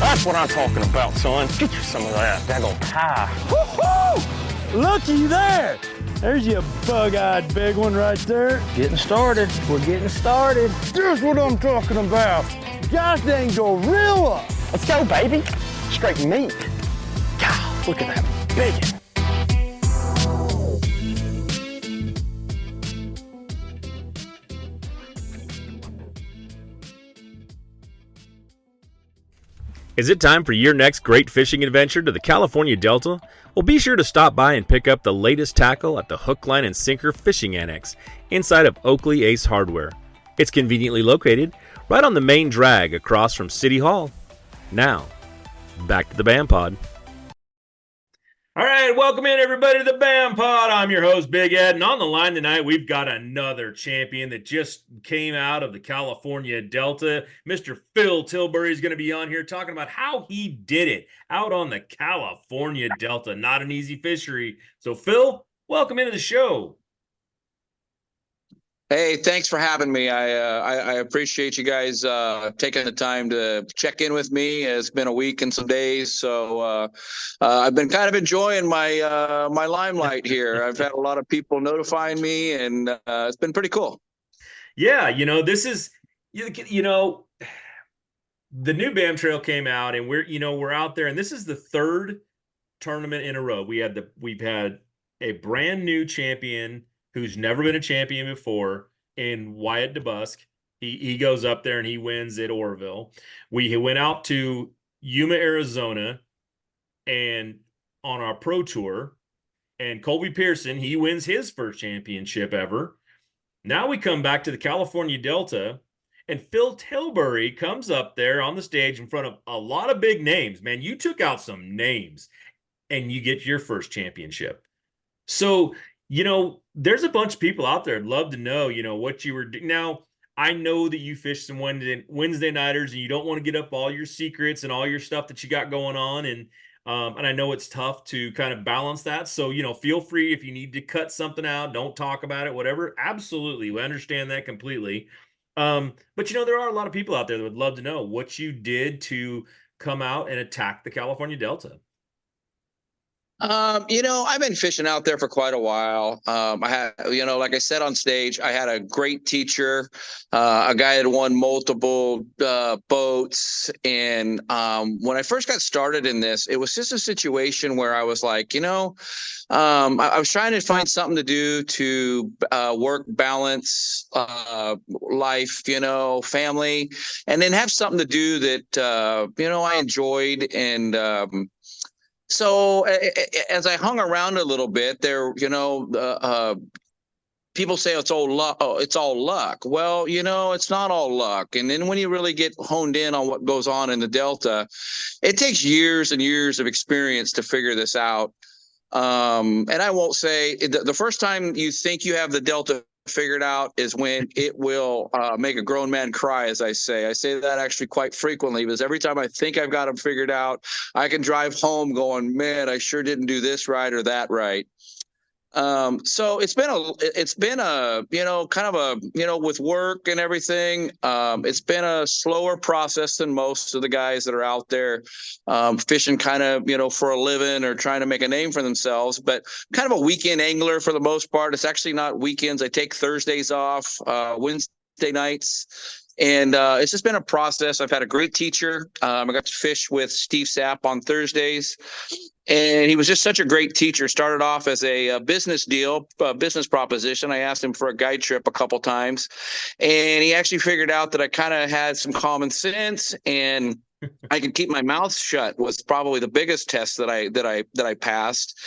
That's what I'm talking about, son. Get you some of that daggone pie. Woo-hoo! Looky there. There's your bug-eyed big one right there. Getting started. We're getting started. Here's what I'm talking about. Gosh dang gorilla. Let's go, baby. Straight meat. God, look at that big one. Is it time for your next great fishing adventure to the California Delta? Well, be sure to stop by and pick up the latest tackle at the Hook, Line, and Sinker Fishing Annex inside of Oakley Ace Hardware. It's conveniently located right on the main drag across from City Hall. Now, back to the BAM Pod. All right, welcome in everybody to the BAM Pod. I'm your host, Big Ed, and on the line tonight, we've got another champion that just came out of the California Delta. Mr. Phil Tilbury is going to be on here talking about how he did it out on the California Delta. Not an easy fishery. So, Phil, welcome into the show. Hey, thanks for having me. I appreciate you guys taking the time to check in with me. It's been a week and some days, so I've been kind of enjoying my my limelight here. I've had a lot of people notifying me, and it's been pretty cool. Yeah, this is the new BAM Trail came out, and we're out there, and this is the third tournament in a row. We've had a brand new champion who's never been a champion before in Wyatt DeBusk. He goes up there and he wins at Oroville. We went out to Yuma, Arizona, and on our pro tour, and Colby Pearson, he wins his first championship ever. Now we come back to the California Delta, and Phil Tilbury comes up there on the stage in front of a lot of big names. Man, you took out some names, and you get your first championship. So, there's a bunch of people out there that'd love to know, what you were doing. Now, I know that you fish some Wednesday nighters, and you don't want to get up all your secrets and all your stuff that you got going on. And I know it's tough to kind of balance that. So, feel free if you need to cut something out, don't talk about it, whatever. Absolutely. We understand that completely. But, there are a lot of people out there that would love to know what you did to come out and attack the California Delta. I've been fishing out there for quite a while. I had, like I said on stage, I had a great teacher, a guy that won multiple boats. And when I first got started in this, it was just a situation where I was like, I was trying to find something to do to work, balance, life, family, and then have something to do that, I enjoyed. And so as I hung around a little bit there, people say it's all luck. Oh, it's all luck. Well, it's not all luck. And then when you really get honed in on what goes on in the Delta, it takes years and years of experience to figure this out. And I won't say the first time you think you have the Delta figured out is when it will make a grown man cry, as I say. I say that actually quite frequently, because every time I think I've got them figured out, I can drive home going, man, I sure didn't do this right or that right. So it's been a kind of a, with work and everything, it's been a slower process than most of the guys that are out there, fishing kind of, for a living or trying to make a name for themselves, but kind of a weekend angler for the most part. It's actually not weekends. I take Thursdays off, Wednesday nights. And it's just been a process. I've had a great teacher. I got to fish with Steve Sapp on Thursdays. And he was just such a great teacher. Started off as a business deal, business proposition. I asked him for a guide trip a couple times, and he actually figured out that I kind of had some common sense and I could keep my mouth shut. Was probably the biggest test that I passed.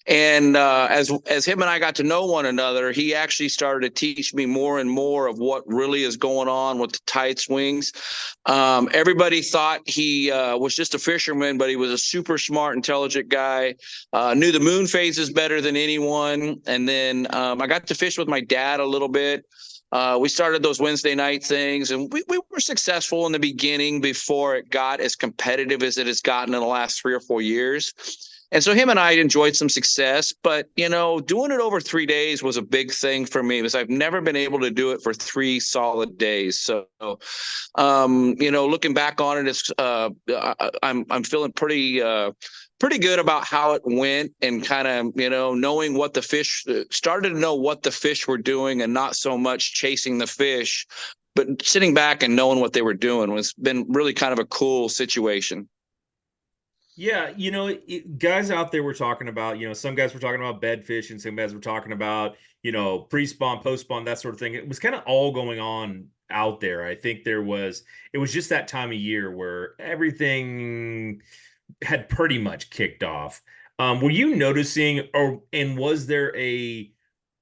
And as him and I got to know one another, he actually started to teach me more and more of what really is going on with the tight swings. Everybody thought he was just a fisherman, but he was a super smart, intelligent guy. Knew the moon phases better than anyone. And then I got to fish with my dad a little bit. We started those Wednesday night things, and we were successful in the beginning before it got as competitive as it has gotten in the last 3 or 4 years. And so him and I enjoyed some success, but doing it over 3 days was a big thing for me because I've never been able to do it for 3 solid days. So, looking back on it, it's I'm feeling pretty good about how it went, and kind of knowing what the fish started to know what the fish were doing, and not so much chasing the fish, but sitting back and knowing what they were doing was been really kind of a cool situation. Yeah, guys out there were talking about, some guys were talking about bed fish, and some guys were talking about, pre-spawn, post-spawn, that sort of thing. It was kind of all going on out there. I think it was just that time of year where everything had pretty much kicked off. Were you noticing, and was there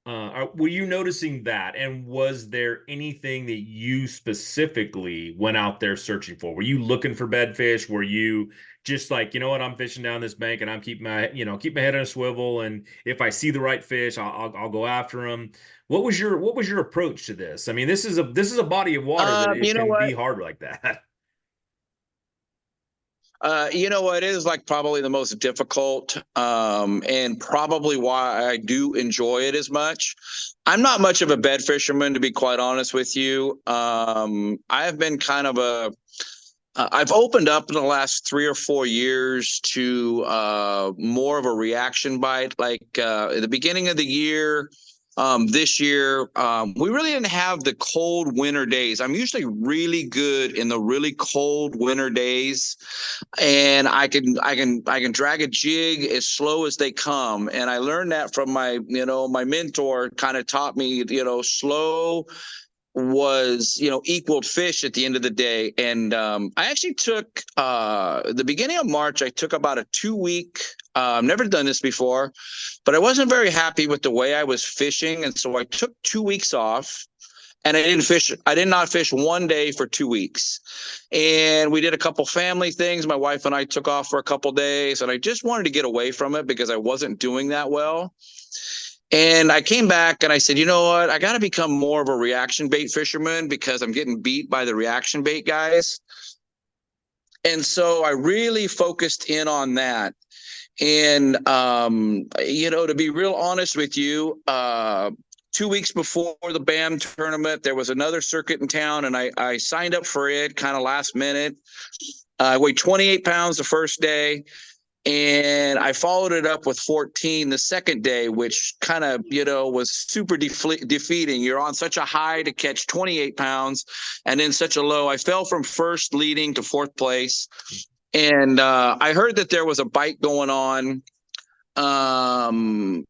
were you noticing that? And was there anything that you specifically went out there searching for? Were you looking for bedfish? Were you just like, you know what, I'm fishing down this bank and I'm keeping keep my head on a swivel, and if I see the right fish, I'll go after them. What was your approach to this? I mean, this is a body of water that it You know can be what? hard like that. It is like probably the most difficult, and probably why I do enjoy it as much. I'm not much of a bed fisherman, to be quite honest with you. I have been kind of I've opened up in the last 3 or 4 years to more of a reaction bite. Like at the beginning of the year, this year, we really didn't have the cold winter days. I'm usually really good in the really cold winter days, and I can drag a jig as slow as they come. And I learned that from my mentor. Kind of taught me, slow was equaled fish at the end of the day. And I actually took the beginning of March, I took about a 2 week, I've never done this before, but I wasn't very happy with the way I was fishing, and so I took 2 weeks off. And I did not fish one day for 2 weeks. And we did a couple family things. My wife and I took off for a couple days, and I just wanted to get away from it because I wasn't doing that well. And I came back and I said, you know what? I got to become more of a reaction bait fisherman because I'm getting beat by the reaction bait guys. And so I really focused in on that. And, to be real honest with you, 2 weeks before the BAM tournament, there was another circuit in town, and I signed up for it kind of last minute. I weighed 28 pounds the first day, and I followed it up with 14 the second day, which kind of, was super defeating. You're on such a high to catch 28 pounds and then such a low. I fell from first leading to fourth place. And I heard that there was a bite going on. And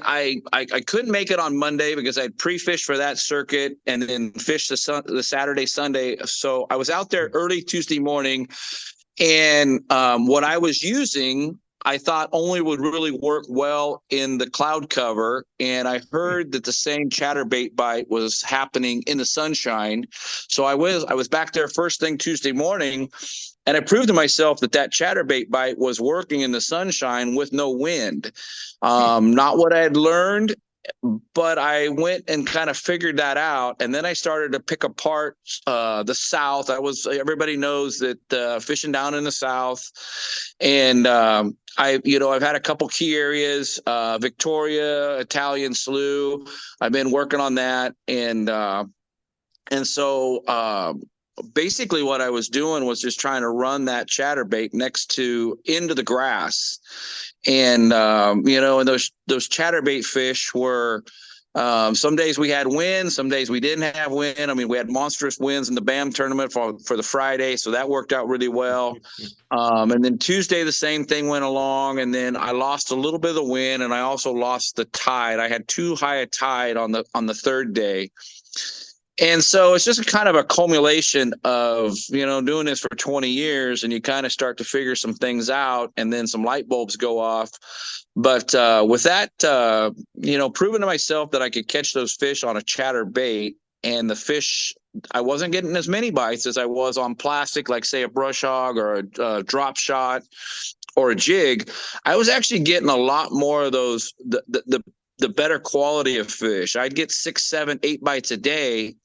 I couldn't make it on Monday because I'd pre-fished for that circuit and then fished the Saturday, Sunday. So I was out there early Tuesday morning, and what I was using, I thought only would really work well in the cloud cover. And I heard that the same chatterbait bite was happening in the sunshine. So I was back there first thing Tuesday morning, and I proved to myself that chatterbait bite was working in the sunshine with no wind. Not what I had learned, but I went and kind of figured that out. And then I started to pick apart the South. Everybody knows that fishing down in the South. And I've had a couple key areas, Victoria, Italian Slough. I've been working on that. And so basically what I was doing was just trying to run that chatterbait into the grass. And and those chatterbait fish were, some days we had wind, some days we didn't have wind. I mean, we had monstrous winds in the BAM tournament for the Friday, so that worked out really well. And then Tuesday the same thing went along, and then I lost a little bit of the wind, and I also lost the tide. I had too high a tide on the third day. And so it's just kind of a culmination of, doing this for 20 years, and you kind of start to figure some things out, and then some light bulbs go off. But with that, proving to myself that I could catch those fish on a chatterbait, and the fish, I wasn't getting as many bites as I was on plastic, like say a brush hog or a drop shot or a jig. I was actually getting a lot more of those, the better quality of fish. I'd get 6, 7, 8 bites a day.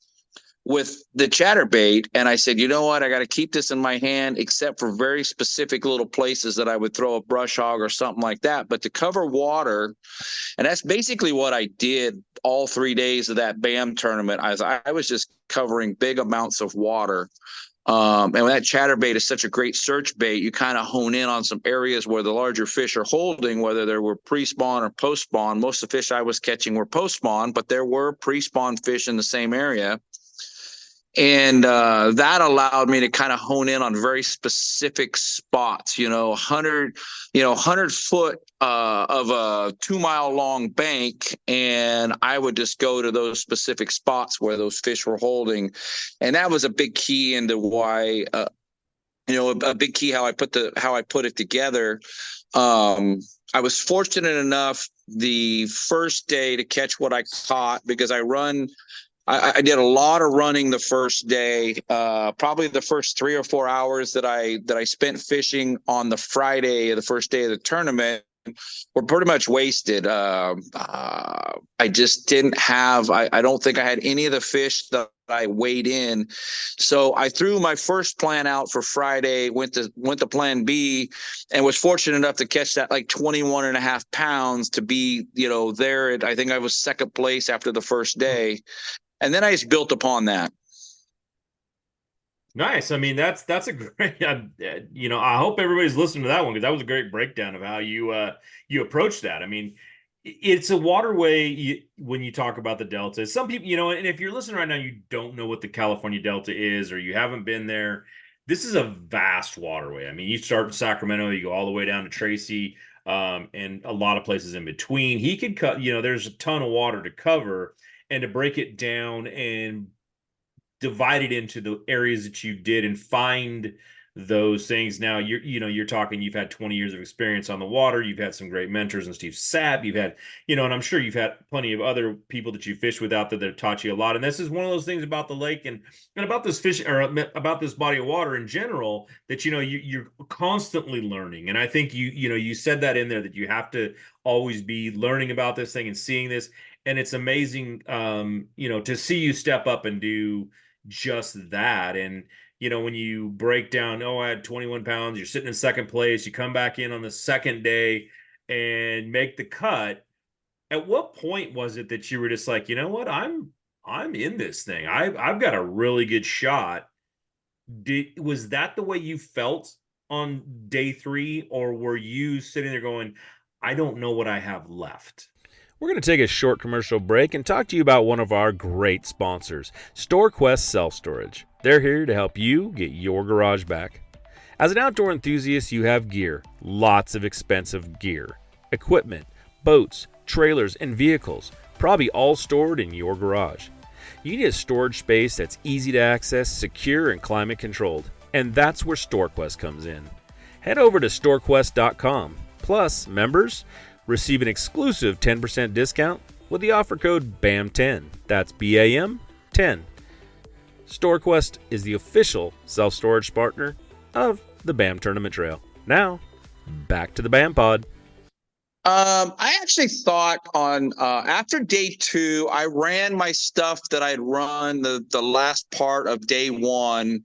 with the chatterbait, and I said, you know what, I got to keep this in my hand, except for very specific little places that I would throw a brush hog or something like that. But to cover water, and that's basically what I did all 3 days of that BAM tournament. I was just covering big amounts of water. And when that chatterbait is such a great search bait, you kind of hone in on some areas where the larger fish are holding, whether they were pre-spawn or post-spawn. Most of the fish I was catching were post-spawn, but there were pre-spawn fish in the same area. And that allowed me to kind of hone in on very specific spots, 100 foot of a 2 mile long bank. And I would just go to those specific spots where those fish were holding. And that was a big key into why, a big key how I put it together. I was fortunate enough the first day to catch what I caught, because I did a lot of running the first day. Probably the first 3 or 4 hours that I spent fishing on the Friday, the first day of the tournament, were pretty much wasted. I just didn't have. I don't think I had any of the fish that I weighed in. So I threw my first plan out for Friday. Went to plan B, and was fortunate enough to catch that like 21 and a half pounds to be there. I think I was second place after the first day. And then I just built upon that. Nice. I mean, that's a great, I hope everybody's listening to that one, because that was a great breakdown of how you approach that. I mean, it's a waterway when you talk about the Delta. Some people, and if you're listening right now, you don't know what the California Delta is, or you haven't been there. This is a vast waterway. I mean, you start in Sacramento, you go all the way down to Tracy, and a lot of places in between. He could cut, there's a ton of water to cover. And to break it down and divide it into the areas that you did and find those things. Now you're talking, you've had 20 years of experience on the water. You've had some great mentors and Steve Sapp. You've had, and I'm sure you've had plenty of other people that you fished with out there that have taught you a lot. And this is one of those things about the lake and about this fish, or about this body of water in general, that, you're constantly learning. And I think you said that in there, that you have to always be learning about this thing and seeing this. And it's amazing, to see you step up and do just that. And, when you break down, I had 21 pounds, you're sitting in second place, you come back in on the second day and make the cut. At what point was it that you were just like, you know what, I'm in this thing. I've got a really good shot. Was that the way you felt on day 3, or were you sitting there going, I don't know what I have left? We're going to take a short commercial break and talk to you about one of our great sponsors, StoreQuest Self-Storage. They're here to help you get your garage back. As an outdoor enthusiast, you have gear, lots of expensive gear, equipment, boats, trailers, and vehicles, probably all stored in your garage. You need a storage space that's easy to access, secure, and climate controlled. And that's where StoreQuest comes in. Head over to storequest.com. Plus, members receive an exclusive 10% discount with the offer code BAM10. That's BAM 10. StoreQuest is the official self-storage partner of the BAM Tournament Trail. Now, back to the BAM Pod. I actually thought on after day 2, I ran my stuff that I'd run the last part of day 1,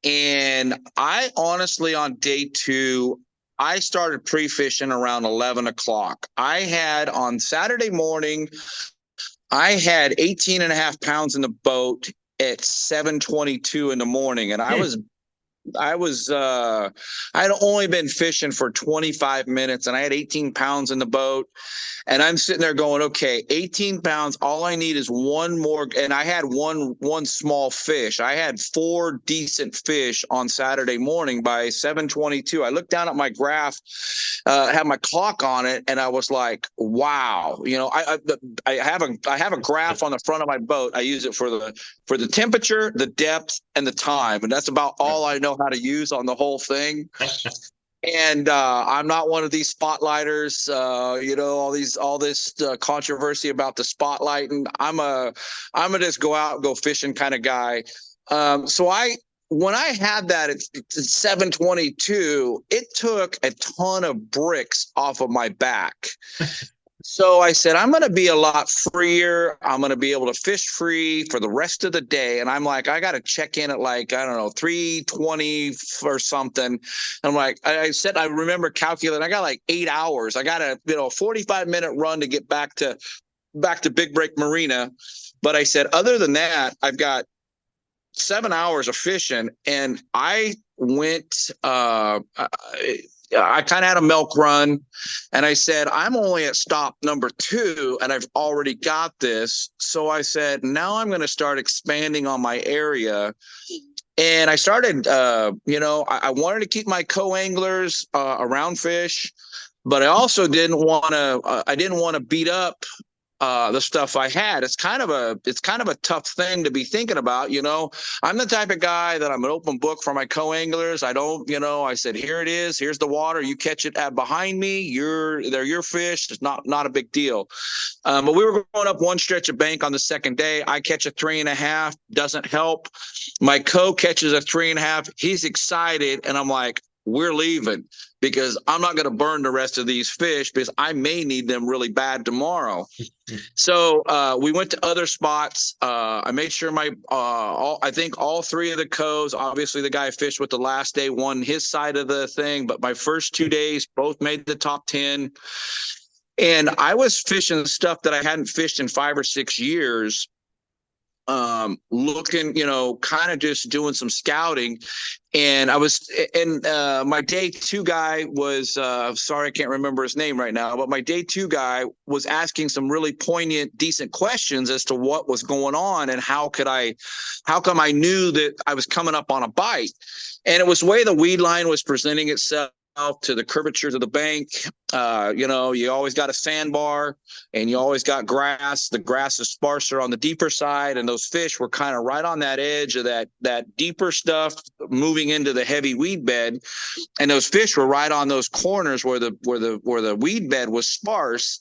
and I honestly on day 2, I started pre-fishing around 11 o'clock. I had on Saturday morning, I had 18 and a half pounds in the boat at 7:22 in the morning, and I had only been fishing for 25 minutes, and I had 18 pounds in the boat. And I'm sitting there going, okay, 18 pounds. All I need is one more. And I had one small fish. I had 4 decent fish on Saturday morning by 7:22. I looked down at my graph, had my clock on it, and I was like, wow. I have a graph on the front of my boat. I use it for the temperature, the depth, and the time. And that's about all I know how to use on the whole thing. And I'm not one of these spotlighters, all this controversy about the spotlighting. I'm a just go out and go fishing kind of guy. So when I had that at 7:22, it took a ton of bricks off of my back. So I said, I'm going to be a lot freer. I'm going to be able to fish free for the rest of the day. And I'm like, I got to check in at like, I don't know, 3:20 or something. I'm like, I said, I remember calculating, I got like 8 hours. I got a 45-minute run to get back to Big Break Marina. But I said, other than that, I've got 7 hours of fishing. And I went, I kind of had a milk run, and I said, I'm only at stop number 2 and I've already got this. So I said, now I'm going to start expanding on my area. And I started, I wanted to keep my co-anglers around fish, but I also didn't want to beat up the stuff I had. It's kind of a tough thing to be thinking about. I'm the type of guy that I'm an open book for my co-anglers. I don't, I said, here it is, here's the water, you catch it behind me, they're your fish. It's not a big deal. But we were going up one stretch of bank on the second day. I catch a 3.5, doesn't help. My catches a 3.5. He's excited, and I'm like, we're leaving, because I'm not going to burn the rest of these fish, because I may need them really bad tomorrow. So we went to other spots. I made sure I think all 3 of the co's, obviously the guy I fished with the last day won his side of the thing, but my first 2 days both made the top 10. And I was fishing stuff that I hadn't fished in 5 or 6 years. Looking, kind of just doing some scouting. And my day 2 guy was, sorry, I can't remember his name right now, but my day 2 guy was asking some really poignant, decent questions as to what was going on and how come I knew that I was coming up on a bite. And it was the way the weed line was presenting itself to the curvatures of the bank. You always got a sandbar, and you always got grass. The grass is sparser on the deeper side, and those fish were kind of right on that edge of that deeper stuff moving into the heavy weed bed. And those fish were right on those corners where the weed bed was sparse.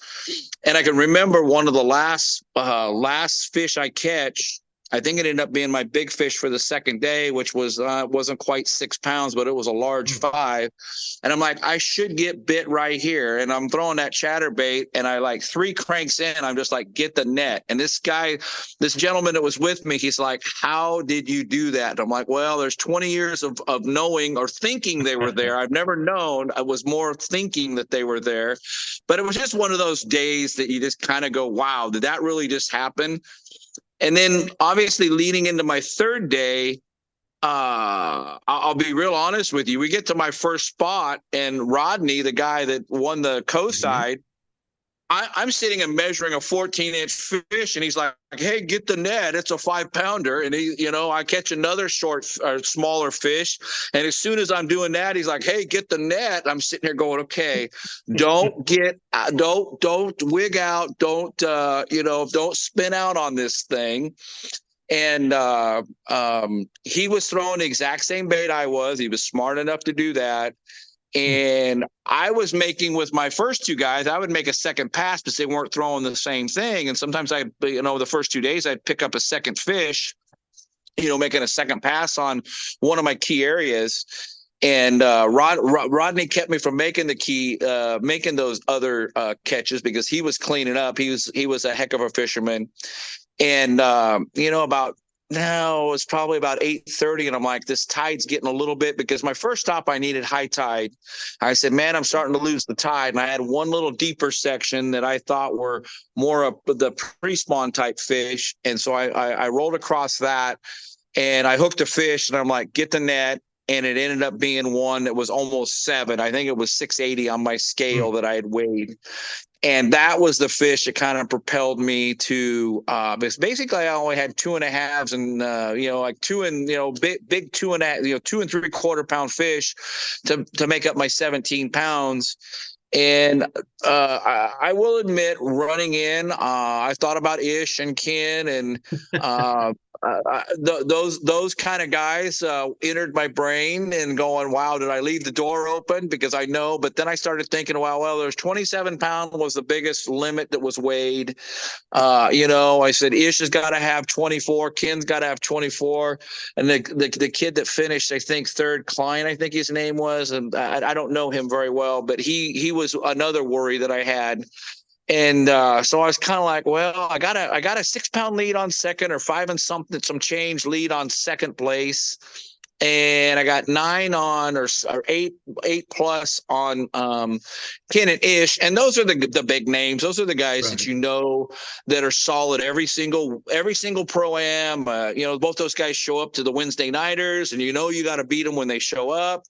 And I can remember one of the last fish I catch. I think it ended up being my big fish for the second day, which wasn't quite 6 pounds, but it was a large 5. And I'm like, I should get bit right here. And I'm throwing that chatterbait, and I like 3 cranks in. I'm just like, get the net. And this gentleman that was with me, he's like, how did you do that? And I'm like, well, there's 20 years of knowing or thinking they were there. I've never known. I was more thinking that they were there. But it was just one of those days that you just kind of go, wow, did that really just happen? And then obviously leading into my third day, I'll be real honest with you. We get to my first spot, and Rodney, the guy that won the co-side, I'm sitting and measuring a 14-inch fish, and he's like, hey, get the net. It's a 5-pounder. And I catch another smaller fish. And as soon as I'm doing that, he's like, hey, get the net. I'm sitting here going, okay, don't wig out. Don't spin out on this thing. And he was throwing the exact same bait I was. He was smart enough to do that. And I was making, with my first 2 guys, I would make a second pass because they weren't throwing the same thing. And sometimes the first 2 days I'd pick up a second fish, making a second pass on one of my key areas. And Rodney kept me from making those other catches because he was cleaning up. He was a heck of a fisherman. And it's probably about 8:30, and I'm like, this tide's getting a little bit, because my first stop I needed high tide. I said, man, I'm starting to lose the tide. And I had one little deeper section that I thought were more of the pre-spawn type fish. And so I rolled across that, and I hooked a fish, and I'm like, get the net. And it ended up being one that was almost 7. I think it was 680 on my scale that I had weighed. And that was the fish that kind of propelled me to, because basically I only had 2.5s and, like 2 and, big 2.5, 2 3/4 pound fish to make up my 17 pounds. And I will admit, running in, I thought about Ish and Ken, and those kind of guys entered my brain, and going, wow, did I leave the door open? Because I know, but then I started thinking, well, there's 27 pounds was the biggest limit that was weighed. I said, Ish has got to have 24, Ken's got to have 24. And the kid that finished, I think third, Klein, I think his name was, and I don't know him very well, but he was another worry that I had. So I was kind of like, well, I got a 6 pound lead on second, or five and something, some change lead on second place. And I got 9 on, or 8 plus on Ken and Ish. And those are the big names. Those are the guys that that are solid every single pro-am. Both those guys show up to the Wednesday nighters, and you got to beat them when they show up.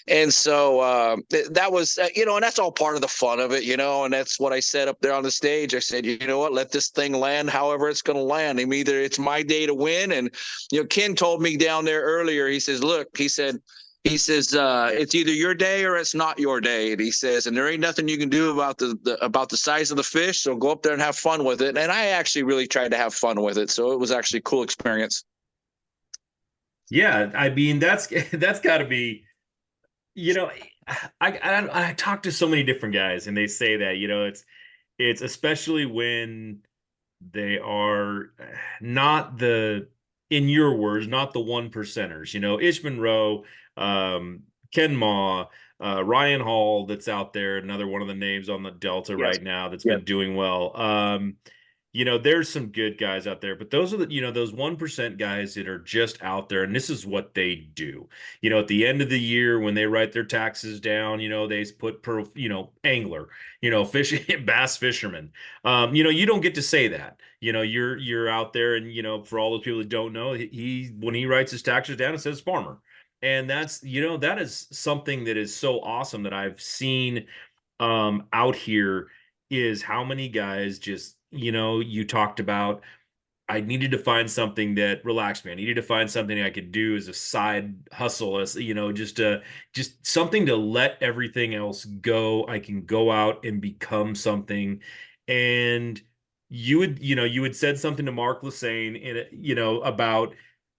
And so that was, and that's all part of the fun of it, and that's what I said up there on the stage. I said, you know what, let this thing land however it's going to land. I mean, either it's my day to win. And, Ken told me down there earlier, he says, look, he says, it's either your day or it's not your day. And he says, and there ain't nothing you can do about the size of the fish. So go up there and have fun with it. And I actually really tried to have fun with it. So it was actually a cool experience. Yeah. I mean, that's got to be, I talk to so many different guys, and they say that, it's especially when they are not in your words, not the one percenters, Ish Monroe, Ken Ma, Ryan Hall, that's out there, another one of the names on the Delta right now that's been doing well. There's some good guys out there, but those are those 1% guys that are just out there, and this is what they do. At the end of the year, when they write their taxes down, they put per, angler, fishing, bass fisherman. You don't get to say that. You're out there, and for all those people that don't know, he when he writes his taxes down, it says farmer. And that's, that is something that is so awesome that I've seen out here, is how many guys just, you talked about, I needed to find something that relaxed me. I needed to find something I could do as a side hustle, as just something to let everything else go. I can go out and become something. And you had said something to Mark Lassane about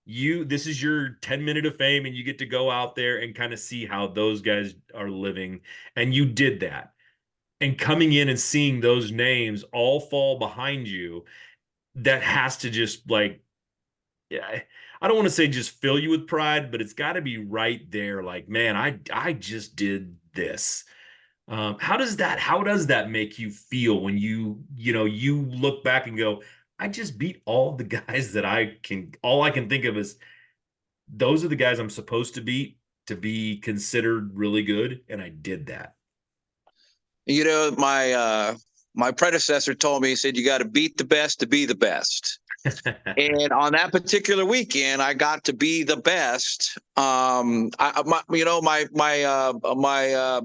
this is your 10 minute of fame, and you get to go out there and kind of see how those guys are living. And you did that. And coming in and seeing those names all fall behind you, that has to just yeah, I don't want to say just fill you with pride, but it's got to be right there. Like, man, I just did this. How does that make you feel when you look back and go, I just beat all the guys that all I can think of is those are the guys I'm supposed to beat to be considered really good. And I did that. My predecessor told me, he said, you got to beat the best to be the best. And on that particular weekend, I got to be the best. My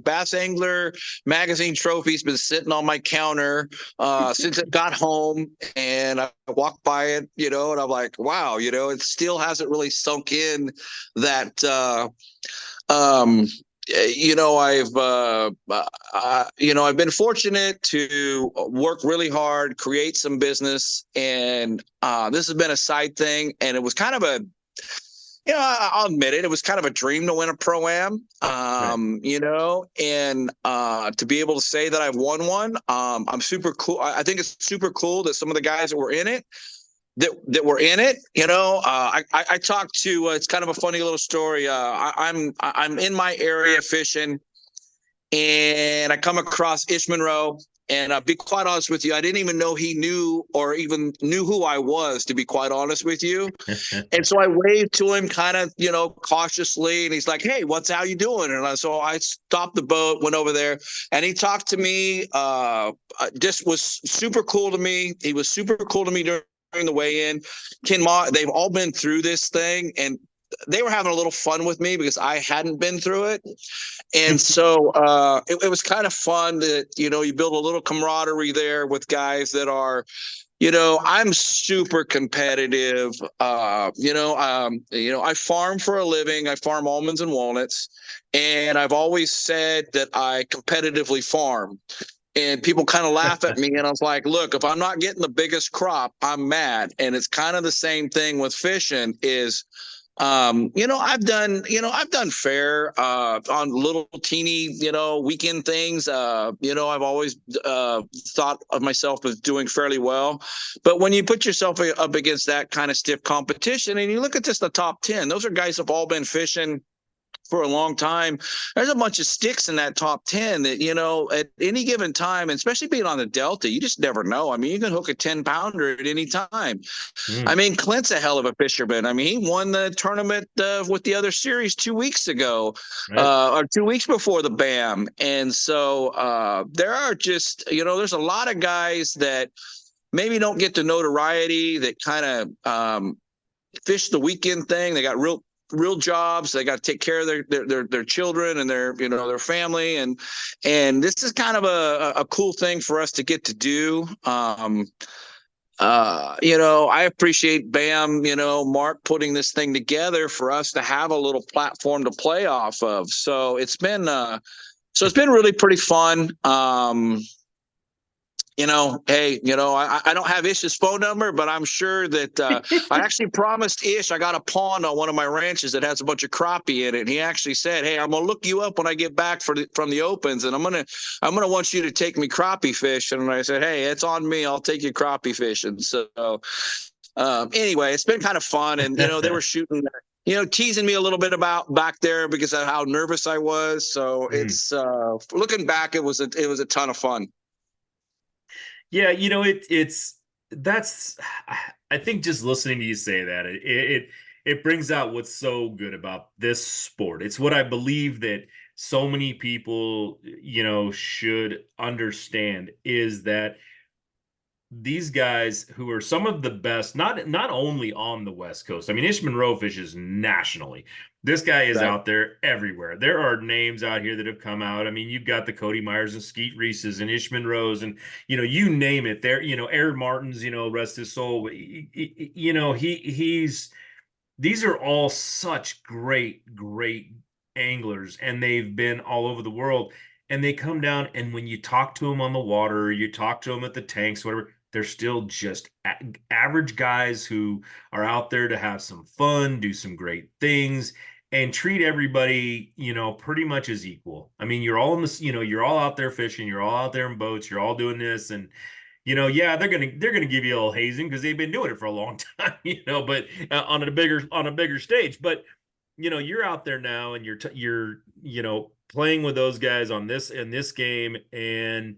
Bass Angler magazine trophy's been sitting on my counter since it got home, and I walked by it, and I'm like, wow, it still hasn't really sunk in that. I've been fortunate to work really hard, create some business, and this has been a side thing. And it was kind of I'll admit it, it was kind of a dream to win a Pro-Am, and to be able to say that I've won one, I'm super cool. I think it's super cool that some of the guys that were in it, that were in it, I talked to, it's kind of a funny little story. I'm in my area fishing, and I come across Ish Monroe, and I'll be quite honest with you, I didn't even know he knew or even knew who I was, to be quite honest with you. And so I waved to him kind of, cautiously, and he's like, hey, how you doing? And so I stopped the boat, went over there, and he talked to me, just was super cool to me. He was super cool to me during the weigh-in. Ken Ma, they've all been through this thing, and they were having a little fun with me because I hadn't been through it. And so it was kind of fun that, you build a little camaraderie there with guys that are, I'm super competitive. I farm for a living. I farm almonds and walnuts. And I've always said that I competitively farm. And people kind of laugh at me, and I was like, look, if I'm not getting the biggest crop, I'm mad. And it's kind of the same thing with fishing is, I've done fair on little teeny, weekend things. I've always thought of myself as doing fairly well. But when you put yourself up against that kind of stiff competition, and you look at just the top 10, those are guys who've all been fishing for a long time, there's a bunch of sticks in that top 10 that, at any given time, and especially being on the Delta, you just never know. I mean, you can hook a 10-pounder at any time. I mean, Clint's a hell of a fisherman. I mean, he won the tournament with the other series 2 weeks ago, right. Or 2 weeks before the BAM. And so there are just, there's a lot of guys that maybe don't get the notoriety that kind of fish the weekend thing. They got real jobs. They got to take care of their children and their family. And this is kind of a cool thing for us to get to do. I appreciate BAM, Mark putting this thing together for us to have a little platform to play off of. So it's been really pretty fun. Hey, I don't have Ish's phone number, but I'm sure that I actually promised Ish I got a pond on one of my ranches that has a bunch of crappie in it. And he actually said, hey, I'm going to look you up when I get back from the opens, and I'm going to want you to take me crappie fish. And I said, hey, it's on me. I'll take you crappie fishing. So anyway, it's been kind of fun. And, they were shooting teasing me a little bit about back there because of how nervous I was. So it's looking back, it was a ton of fun. Yeah, that's I think just listening to you say that it brings out what's so good about this sport. It's what I believe that so many people, should understand, is that these guys who are some of the best, not only on the West Coast. I mean, Ish Monroe fishes nationally. This guy is out there everywhere. There are names out here that have come out. I mean, you've got the Cody Myers and Skeet Reeses and Ish Monroes and, you name it. There, Aaron Martin's, rest his soul. These are all such great anglers, and they've been all over the world. And they come down, and when you talk to them on the water, or you talk to them at the tanks, whatever, they're still just average guys who are out there to have some fun, do some great things, and treat everybody, pretty much as equal. I mean, you're all in this, you're all out there fishing, you're all out there in boats, you're all doing this, and yeah, they're gonna give you a little hazing because they've been doing it for a long time, but on a bigger stage. But you're out there now, and you're playing with those guys in this game, and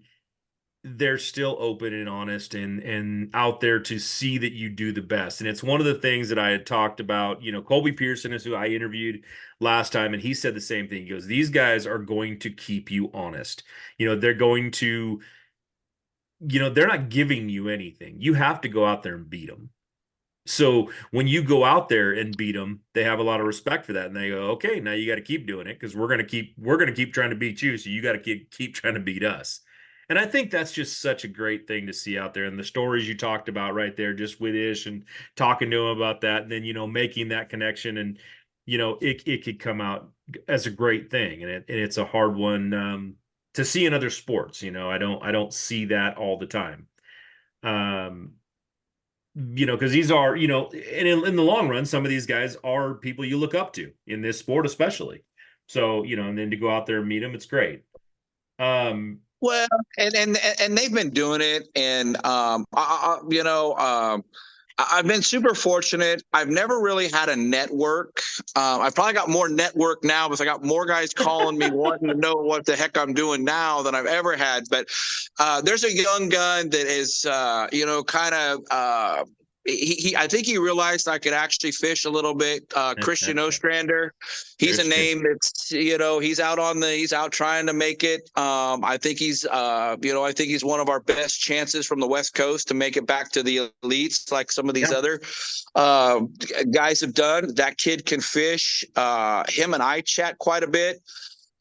they're still open and honest and out there to see that you do the best. And it's one of the things that I had talked about. Colby Pearson is who I interviewed last time, and he said the same thing. He goes, these guys are going to keep you honest. They're going to, they're not giving you anything. You have to go out there and beat them. So when you go out there and beat them, they have a lot of respect for that, and they go, okay, now you got to keep doing it because we're gonna keep trying to beat you. So you got to keep trying to beat us. And I think that's just such a great thing to see out there. And the stories you talked about right there, just with Ish and talking to him about that, and then making that connection, and it could come out as a great thing, and it's a hard one to see in other sports. I don't see that all the time. Because these are, and in the long run, some of these guys are people you look up to in this sport, especially. So, and then to go out there and meet them, it's great. Well, and they've been doing it, and I've been super fortunate. I've never really had a network. I've probably got more network now because I got more guys calling me wanting to know what the heck I'm doing now than I've ever had. But there's a young gun that is, kind of. I think he realized I could actually fish a little bit. Christian Ostrander, he's a name that's, he's out trying to make it. I think he's one of our best chances from the West Coast to make it back to the elites, like some of these other guys have done. That kid can fish. Him and I chat quite a bit.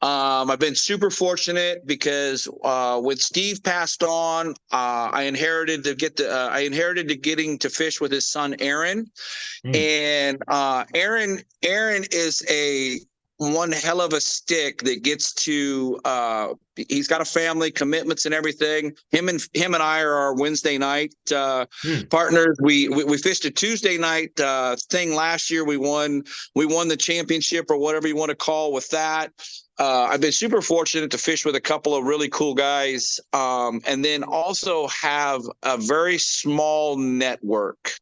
I've been super fortunate because when Steve passed on, I inherited getting to fish with his son Aaron, and Aaron is one hell of a stick that gets to. He's got a family, commitments, and everything. Him and I are our Wednesday night partners. We fished a Tuesday night thing last year. We won the championship, or whatever you want to call with that. I've been super fortunate to fish with a couple of really cool guys, and then also have a very small network.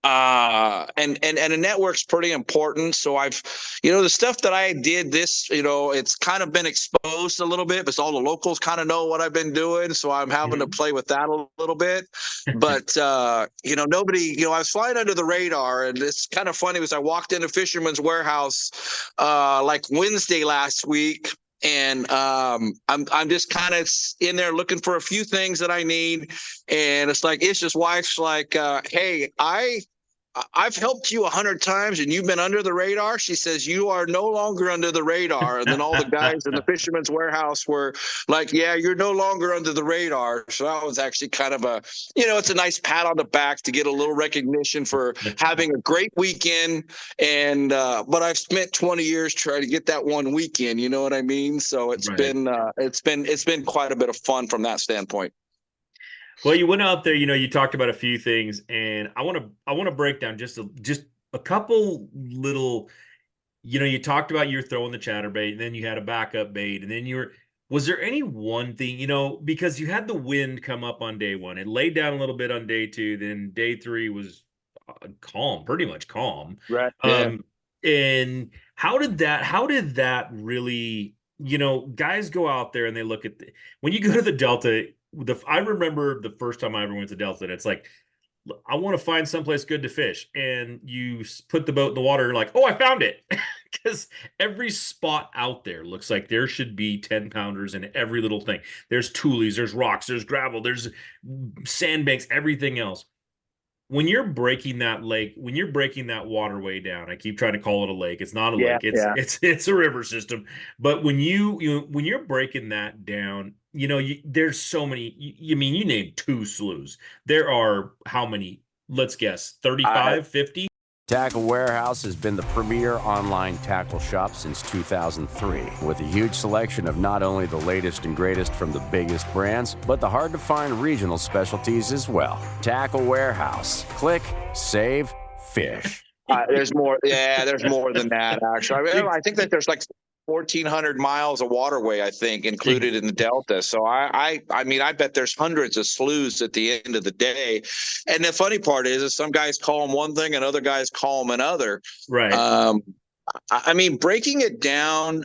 And a network's pretty important. So the stuff that I did this, it's kind of been exposed a little bit, because all the locals kind of know what I've been doing. So I'm having to play with that a little bit. But, nobody, I was flying under the radar, and it's kind of funny because I walked into Fisherman's Warehouse, like Wednesday last week. And I'm just kind of in there looking for a few things that I need, and it's like Ish's wife's like, "Hey, I've helped you 100 times and you've been under the radar." She says, "You are no longer under the radar." And then all the guys in the Fisherman's Warehouse were like, "Yeah, you're no longer under the radar." So that was actually kind of it's a nice pat on the back to get a little recognition for having a great weekend. And but I've spent 20 years trying to get that one weekend. You know what I mean? So it's been quite a bit of fun from that standpoint. Well, you went out there, you talked about a few things, and I want to break down just a couple little, you talked about you were throwing the chatterbait, and then you had a backup bait, and then was there any one thing, because you had the wind come up on day one, it laid down a little bit on day two, then day three was calm, pretty much calm. Right. Yeah. And how did that really, guys go out there and they look at when you go to the Delta, I remember the first time I ever went to Delta, and it's like, I want to find someplace good to fish. And you put the boat in the water, you're like, oh, I found it. Because every spot out there looks like there should be 10-pounders in every little thing. There's tules, there's rocks, there's gravel, there's sandbanks, everything else. When you're breaking that lake, when you're breaking that waterway down, I keep trying to call it a lake. It's not a lake. It's a river system. But when when you're breaking that down, there's so many. You named 2 sloughs. There are how many? Let's guess, 35, 50? Tackle Warehouse has been the premier online tackle shop since 2003, with a huge selection of not only the latest and greatest from the biggest brands, but the hard-to-find regional specialties as well. Tackle Warehouse. Click, save, fish. There's more. Yeah, there's more than that, actually. I think that there's like 1,400 miles of waterway, I think, included in the Delta. So I bet there's hundreds of sloughs at the end of the day. And the funny part is some guys call them one thing and other guys call them another. Right. Breaking it down,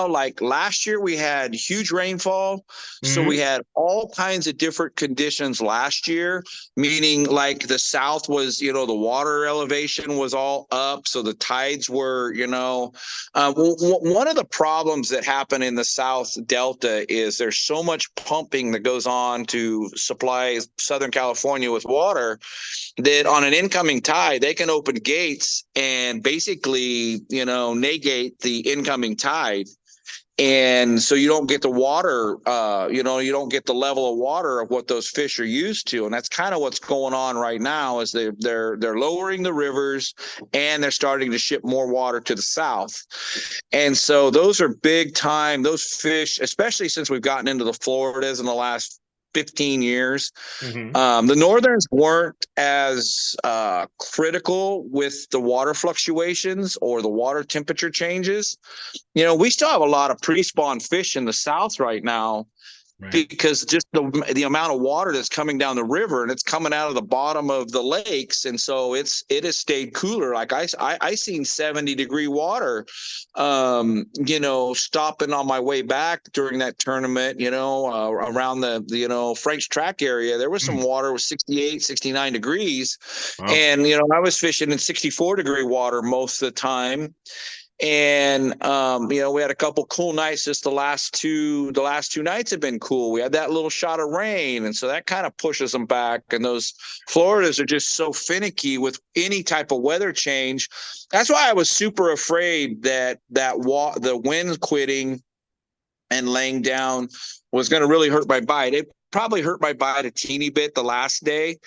like last year we had huge rainfall. So we had all kinds of different conditions last year, meaning like the South was, the water elevation was all up. So the tides were, one of the problems that happen in the South Delta is there's so much pumping that goes on to supply Southern California with water that on an incoming tide, they can open gates and basically, negate the incoming tide. And so you don't get the water, you don't get the level of water of what those fish are used to. And that's kind of what's going on right now is they're lowering the rivers and they're starting to ship more water to the south. And so those are big time, those fish, especially since we've gotten into the Floridas in the last 15 years. The Northerns weren't as critical with the water fluctuations or the water temperature changes. We still have a lot of pre-spawn fish in the South right now. Right. Because just the amount of water that's coming down the river, and it's coming out of the bottom of the lakes, and so it has stayed cooler. Like I seen 70-degree water, stopping on my way back during that tournament. Around the French Track area, there was some water with 68, 69 degrees, and I was fishing in 64-degree water most of the time. And we had a couple cool nights. Just the last two nights have been cool. We had that little shot of rain, and so that kind of pushes them back. And those Floridas are just so finicky with any type of weather change. That's why I was super afraid that the wind quitting and laying down was going to really hurt my bite. It probably hurt my bite a teeny bit the last day.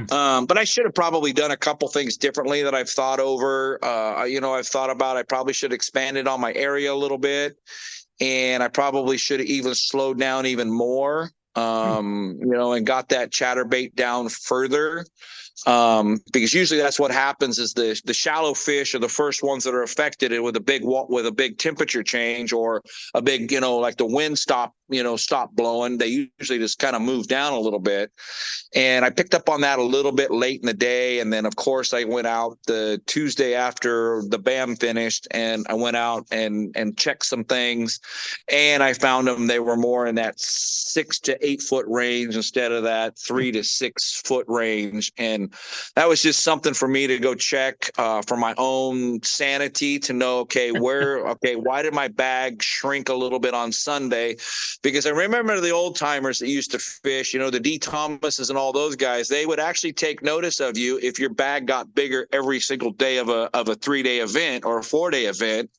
But I should have probably done a couple things differently that I've thought over. I've thought about, I probably should have expanded on my area a little bit, and I probably should have even slowed down even more, and got that chatterbait down further. Because usually that's what happens is the shallow fish are the first ones that are affected with a big temperature change or a big, like the wind stop blowing. They usually just kind of move down a little bit. And I picked up on that a little bit late in the day. And then, of course, I went out the Tuesday after the BAM finished, and I went out and checked some things. And I found them. They were more in that 6 to 8 foot range instead of that 3 to 6 foot range. And that was just something for me to go check for my own sanity, to know, okay, why did my bag shrink a little bit on Sunday? Because I remember the old timers that used to fish, the D. Thomases and all those guys, they would actually take notice of you if your bag got bigger every single day of a 3-day event or a 4-day event.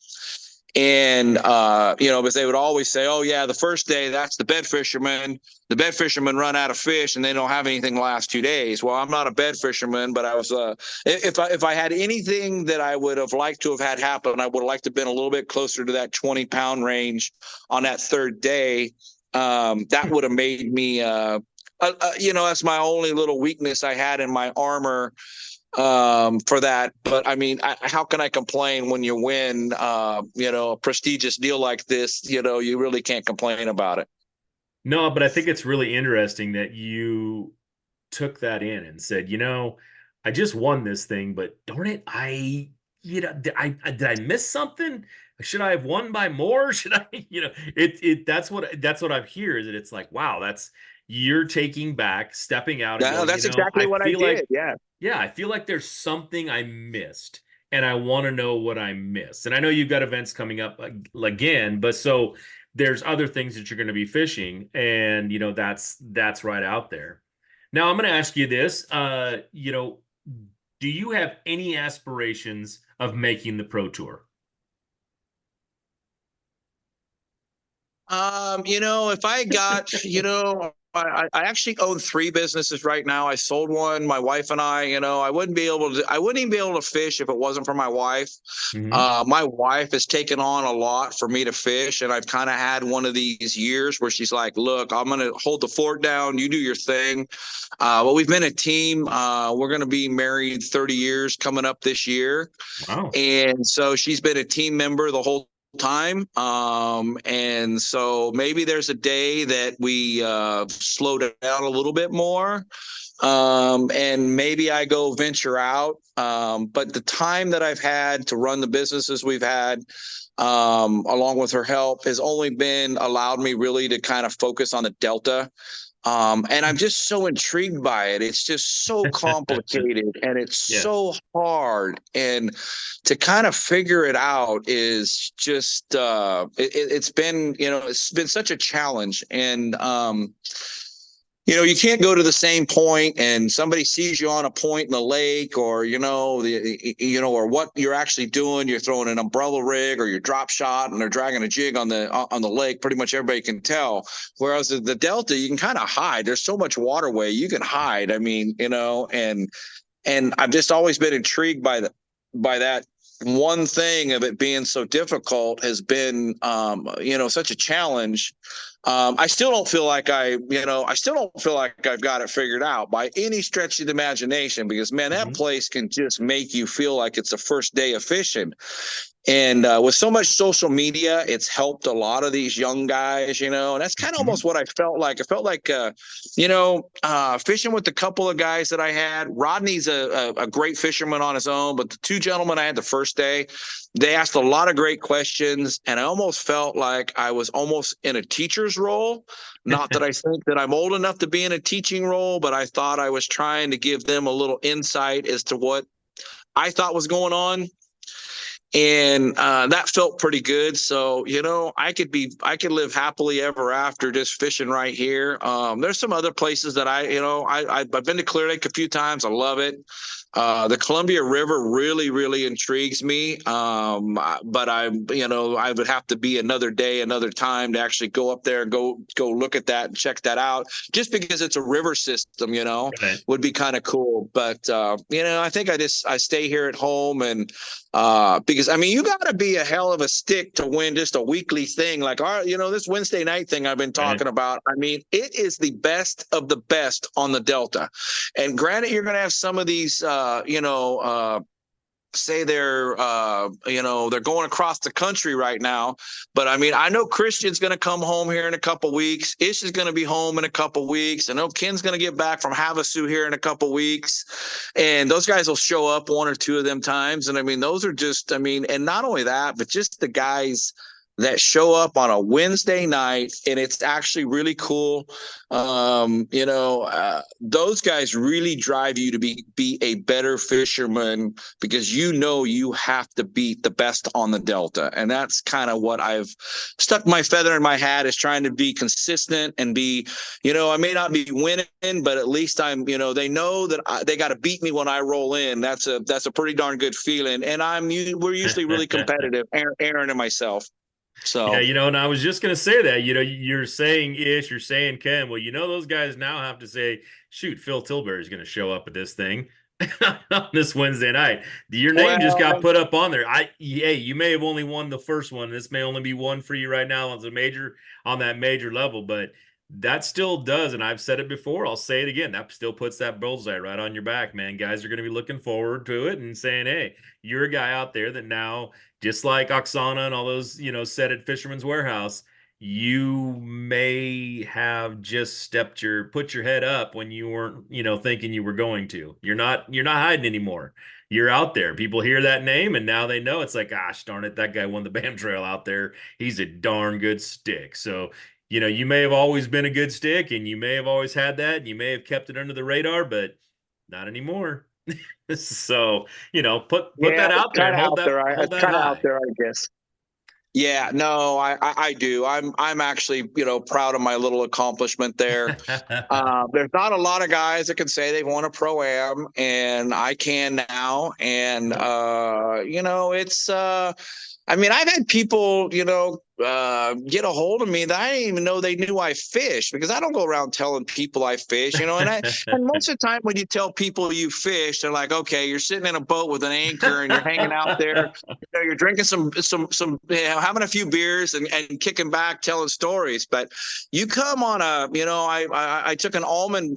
And, because they would always say, oh, yeah, the first day, that's the bed fishermen. The bed fishermen run out of fish and they don't have anything the last 2 days. Well, I'm not a bed fisherman, but I was, if I had anything that I would have liked to have had happen, I would have liked to have been a little bit closer to that 20-pound range on that third day. That would have made me, that's my only little weakness I had in my armor for that. But I mean, how can I complain when you win, a prestigious deal like this? You really can't complain about it. No, but I think it's really interesting that you took that in and said, I just won this thing, but darn it, did I miss something? Should I have won by more? Should I, that's what I hear, is that it's like, wow, you're taking back, stepping out. And No, that's exactly what I did. Yeah, I feel like there's something I missed, and I want to know what I missed. And I know you've got events coming up again, but so there's other things that you're going to be fishing, and that's right out there. Now I'm going to ask you this: do you have any aspirations of making the Pro Tour? If I got, I actually own 3 businesses right now. I sold one. My wife and I wouldn't even be able to fish if it wasn't for my wife. Mm-hmm. My wife has taken on a lot for me to fish, and I've kind of had one of these years where she's like, look, I'm going to hold the fort down. You do your thing. But we've been a team. We're going to be married 30 years coming up this year. Wow. And so she's been a team member the whole time. And so maybe there's a day that we slow down a little bit more, and maybe I go venture out. But the time that I've had to run the businesses we've had, along with her help, has only been allowed me really to kind of focus on the Delta. And I'm just so intrigued by it. It's just so complicated and it's so hard. And to kind of figure it out is just, it's been such a challenge. And, you can't go to the same point and somebody sees you on a point in the lake, or, or what you're actually doing. You're throwing an umbrella rig or your drop shot and they're dragging a jig on the lake. Pretty much everybody can tell. Whereas the Delta, you can kind of hide. There's so much waterway, you can hide. I mean, and I've just always been intrigued by that. One thing of it being so difficult has been, such a challenge. I still don't feel like I've got it figured out by any stretch of the imagination, because, man, that place can just make you feel like it's the first day of fishing. And with so much social media, it's helped a lot of these young guys, and that's kind of almost what I felt like. I felt like, fishing with a couple of guys that I had. Rodney's a great fisherman on his own, but the 2 gentlemen I had the first day, they asked a lot of great questions, and I almost felt like I was almost in a teacher's role. Not that I think that I'm old enough to be in a teaching role, but I thought I was trying to give them a little insight as to what I thought was going on. And that felt pretty good. So, I could live happily ever after just fishing right here. There's some other places that I've been to Clear Lake a few times. I love it. The Columbia River really, really intrigues me. But I would have to be another day, another time to actually go up there and go look at that and check that out. Just because it's a river system, would be kind of cool. But, I think I stay here at home, and because, I mean, you got to be a hell of a stick to win just a weekly thing like this Wednesday night thing I've been talking about. I mean, it is the best of the best on the Delta. And granted, you're going to have some of these, say they're they're going across the country right now, but I mean, I know Christian's going to come home here in a couple weeks. Ish is going to be home in a couple weeks. I know Ken's going to get back from Havasu here in a couple weeks, and those guys will show up one or two of them times. And I mean, those are just, I mean, and not only that, but just the guys that show up on a Wednesday night, and it's actually really cool. Those guys really drive you to be a better fisherman, because you have to beat the best on the Delta. And that's kind of what I've stuck my feather in my hat, is trying to be consistent and be, I may not be winning, but at least I'm, they know that they got to beat me when I roll in. That's a pretty darn good feeling. And we're usually really competitive, Aaron and myself. So yeah, and I was just gonna say that, you're saying Ish, you're saying Ken. Well, those guys now have to say, shoot, Phil Tilbury is gonna show up at this thing on this Wednesday night. Your name just got put up on there. Hey, you may have only won the first one. This may only be one for you right now on that major level, but that still does, and I've said it before, I'll say it again, that still puts that bullseye right on your back, man. Guys are going to be looking forward to it and saying, hey, you're a guy out there that now, just like Oksana and all those, said at Fisherman's Warehouse, you may have just put your head up when you weren't, thinking you were going to. You're not hiding anymore. You're out there. People hear that name and now they know. It's like, gosh darn it, that guy won the BAM Trail out there. He's a darn good stick. So you may have always been a good stick, and you may have always had that, and you may have kept it under the radar, but not anymore. So, put that out there and hold that out high. there, I guess. Yeah, no, I do. I'm actually, proud of my little accomplishment there. There's not a lot of guys that can say they've won a pro-am, and I can now. And it's I mean, I've had people, get a hold of me that I didn't even know they knew I fish, because I don't go around telling people I fish, and and most of the time when you tell people you fish, they're like, okay, you're sitting in a boat with an anchor and you're hanging out there, you're drinking some, having a few beers and kicking back, telling stories. But you come on I took an almond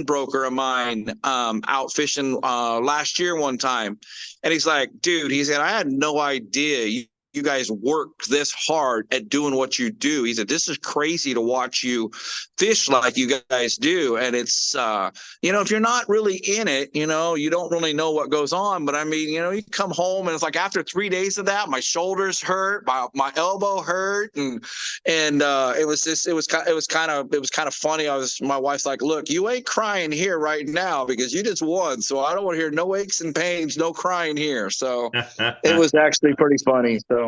broker of mine out fishing last year one time, and he's like, dude, he said, I had no idea you guys work this hard at doing what you do. He said, this is crazy to watch you fish like you guys do. And it's, if you're not really in it, you don't really know what goes on. But I mean, you come home and it's like, after 3 days of that, my shoulders hurt, my elbow hurt. And it was kind of funny. My wife's like, look, you ain't crying here right now because you just won. So I don't want to hear no aches and pains, no crying here. So it was actually pretty funny. So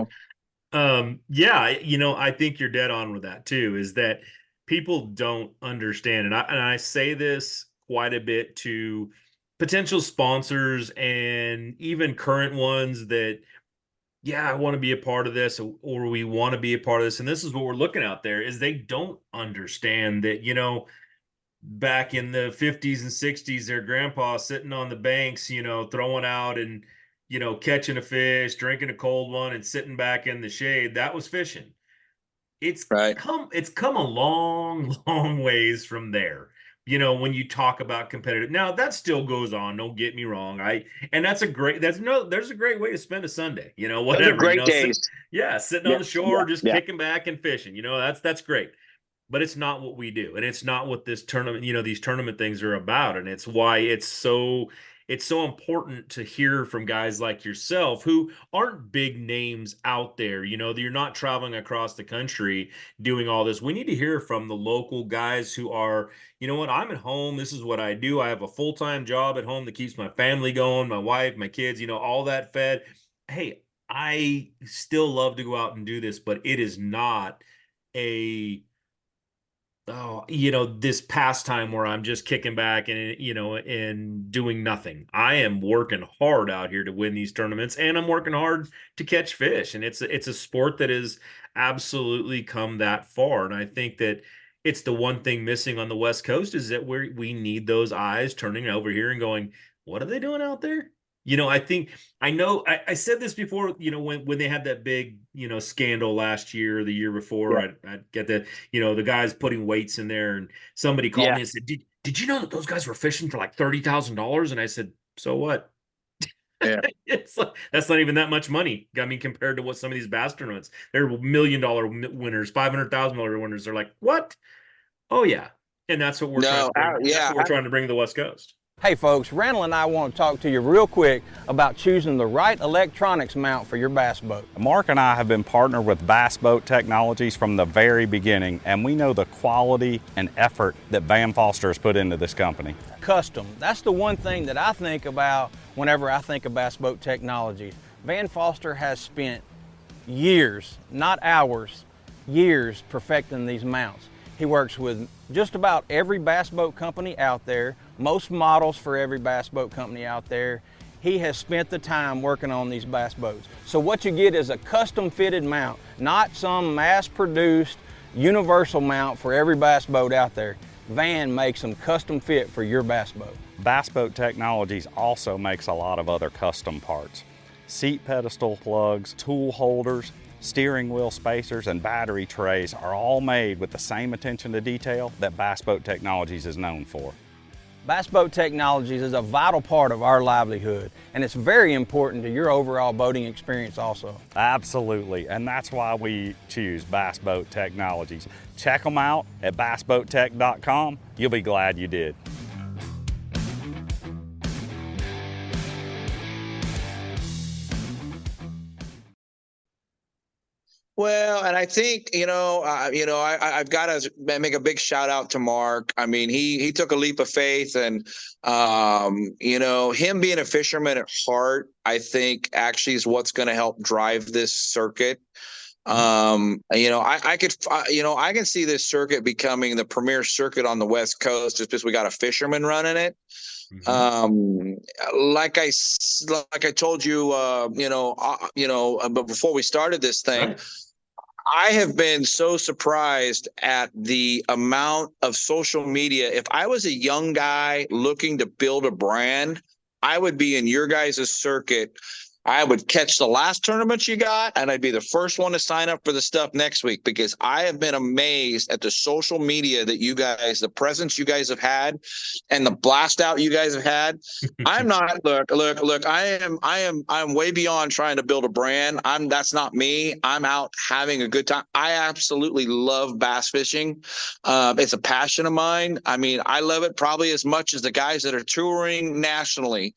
yeah, I think you're dead on with that too, is that people don't understand. And I say this quite a bit to potential sponsors and even current ones that, yeah, I want to be a part of this, or we want to be a part of this. And this is what we're looking out there, is they don't understand that, back in the 50s and 60s, their grandpa sitting on the banks, throwing out and, catching a fish, drinking a cold one, and sitting back in the shade. That was fishing. It's right. come a long, long ways from there. When you talk about competitive, now that still goes on. Don't get me wrong. There's a great way to spend a Sunday. Whatever. Those are great days. Sitting on the shore, just kicking back and fishing. That's great. But it's not what we do, and it's not what this tournament, these tournament things are about. And it's why it's so important to hear from guys like yourself who aren't big names out there. You're not traveling across the country doing all this. We need to hear from the local guys who are, I'm at home. This is what I do. I have a full-time job at home that keeps my family going, my wife, my kids, all that fed. Hey, I still love to go out and do this, but it is not this pastime where I'm just kicking back and doing nothing. I am working hard out here to win these tournaments, and I'm working hard to catch fish. And it's a sport that has absolutely come that far. And I think that it's the one thing missing on the West Coast, is that we need those eyes turning over here and going, what are they doing out there? I said this before, when they had that big, scandal last year or the year before, Yeah. I get the, the guys putting weights in there, and somebody called me and said, did you know that those guys were fishing for like $30,000? And I said, so what? Yeah. It's like, that's not even that much money. I mean, compared to what some of these bass tournaments, they're $1 million winners, $500,000 winners. They're like, what? Oh yeah, and that's what we're trying No, to bring. That's yeah. what we're trying to bring to the West Coast. Hey folks, Randall and I want to talk to you real quick about choosing the right electronics mount for your bass boat. Mark and I have been partnered with Bass Boat Technologies from the very beginning, and we know the quality and effort that Van Foster has put into this company. Custom, that's the one thing that I think about whenever I think of Bass Boat Technologies. Van Foster has spent years, not hours, years perfecting these mounts. He works with just about every bass boat company out there, most models for every bass boat company out there. He has spent the time working on these bass boats. So what you get is a custom fitted mount, not some mass produced universal mount for every bass boat out there. Van makes them custom fit for your bass boat. Bass Boat Technologies also makes a lot of other custom parts. Seat pedestal plugs, tool holders, steering wheel spacers, and battery trays are all made with the same attention to detail that Bass Boat Technologies is known for. Bass Boat Technologies is a vital part of our livelihood, and it's very important to your overall boating experience also. Absolutely, and that's why we choose Bass Boat Technologies. Check them out at bassboattech.com. You'll be glad you did. Well, and I think I've got to make a big shout out to Mark. I mean, he took a leap of faith, and him being a fisherman at heart, I think actually is what's going to help drive this circuit. I can see this circuit becoming the premier circuit on the West Coast just because we got a fisherman running it. Like I told you, but before we started this thing. Right. I have been so surprised at the amount of social media. If I was a young guy looking to build a brand, I would be in your guys' circuit. I would catch the last tournament you got, and I'd be the first one to sign up for the stuff next week, because I have been amazed at the social media that you guys, the presence you guys have had, and the blast out you guys have had. I'm not look. I'm way beyond trying to build a brand. That's not me. I'm out having a good time. I absolutely love bass fishing. It's a passion of mine. I mean, I love it probably as much as the guys that are touring nationally.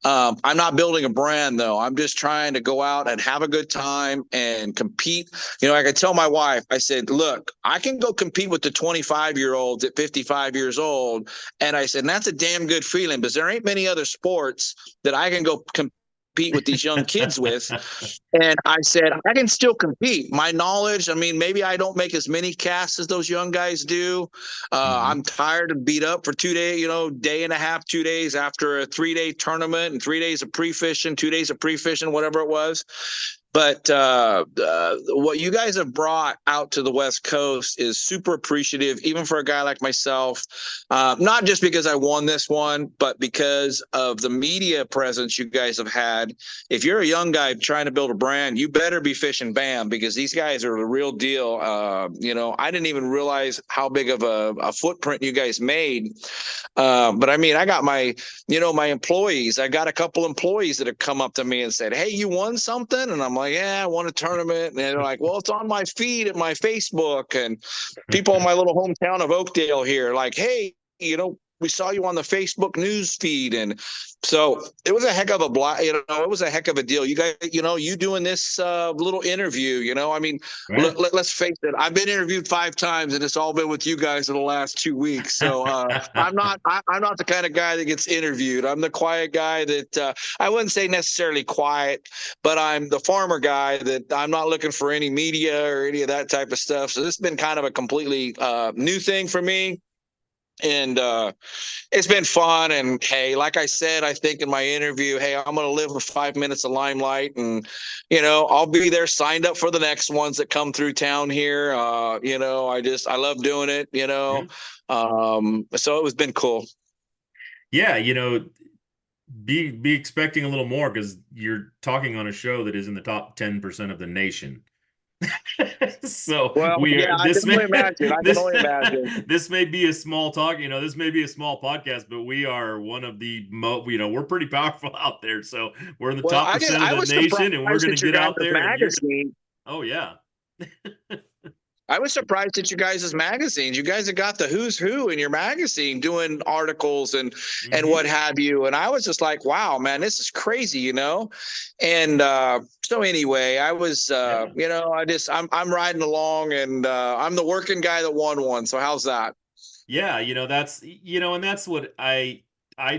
I'm not building a brand though. I'm just trying to go out and have a good time and compete. I could tell my wife, I said, look, I can go compete with the 25-year-olds at 55 years old. And I said, and that's a damn good feeling, because there ain't many other sports that I can go compete with these young kids with. And I said, I can still compete. My knowledge, I mean, maybe I don't make as many casts as those young guys do. I'm tired and beat up for 2 days, day and a half, 2 days after a 3-day tournament and 3 days of pre-fishing, 2 days of pre-fishing, whatever it was. But what you guys have brought out to the West Coast is super appreciative, even for a guy like myself, not just because I won this one, but because of the media presence you guys have had. If you're a young guy trying to build a brand, you better be fishing BAM, because these guys are the real deal. I didn't even realize how big of a footprint you guys made. But I mean, I got my employees. I got a couple employees that have come up to me and said, hey, you won something? And I'm like, yeah, I won a tournament. And they're like, well, it's on my feed at my Facebook. And people in my little hometown of Oakdale here, like, hey, we saw you on the Facebook news feed. And so it was a heck of a it was a heck of a deal. You guys, you doing this little interview, I mean, right. Let's face it. I've been interviewed 5 times, and it's all been with you guys in the last 2 weeks. So I'm not the kind of guy that gets interviewed. I'm the quiet guy that I wouldn't say necessarily quiet, but I'm the farmer guy that I'm not looking for any media or any of that type of stuff. So this has been kind of a completely new thing for me. And it's been fun. And hey, like I said, I think in my interview, hey, I'm going to live with 5 minutes of limelight, and I'll be there signed up for the next ones that come through town here. I love doing it. So it was been cool. Yeah, be expecting a little more, because you're talking on a show that is in the top 10% of the nation. So Well, we yeah, are I this can may only imagine. I can this only imagine. this may be a small talk, this may be a small podcast, but we are one of the we're pretty powerful out there. So we're in the Well, top percent of I the was surprised nation, and we're going to at your get guys' out there, and magazine. oh yeah. I was surprised at you guys' magazines. You guys have got the who's who in your magazine doing articles and Mhm. what have you. And I was just like, wow, man, this is crazy, And so anyway, I was Yeah. I'm riding along, and I'm the working guy that won one. So how's that? Yeah, and that's what I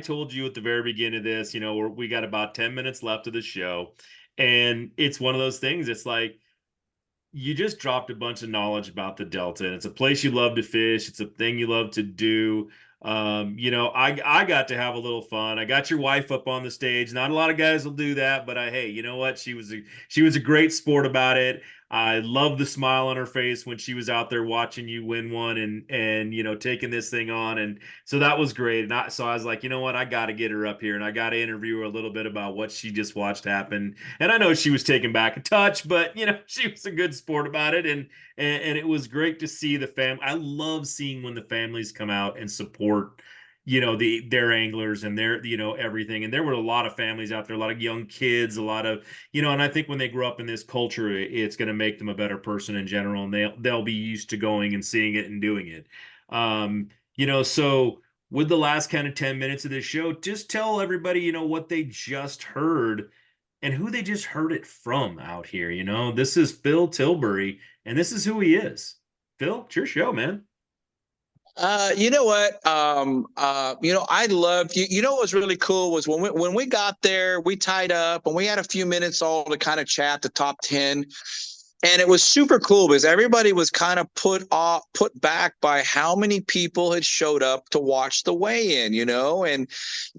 told you at the very beginning of this. We got about 10 minutes left of the show, and it's one of those things. It's like you just dropped a bunch of knowledge about the Delta, and it's a place you love to fish. It's a thing you love to do. I got to have a little fun. I got your wife up on the stage. Not a lot of guys will do that, but hey, you know what? She was a great sport about it. I love the smile on her face when she was out there watching you win one and taking this thing on, and so that was great. So I was like, you know what? I got to get her up here, and I got to interview her a little bit about what she just watched happen. And I know she was taken back a touch, but she was a good sport about it, and it was great to see the I love seeing when the families come out and support their anglers and their everything. And there were a lot of families out there, a lot of young kids, a lot of and I think when they grow up in this culture, it's going to make them a better person in general, and they'll be used to going and seeing it and doing it. So with the last kind of 10 minutes of this show, just tell everybody what they just heard and who they just heard it from out here. This is Phil Tilbury, and this is who he is. Phil, it's your show, man. You know what? I loved you. What was really cool was when we got there, we tied up and we had a few minutes all to kind of chat the top 10. And it was super cool because everybody was kind of put back by how many people had showed up to watch the weigh-in, and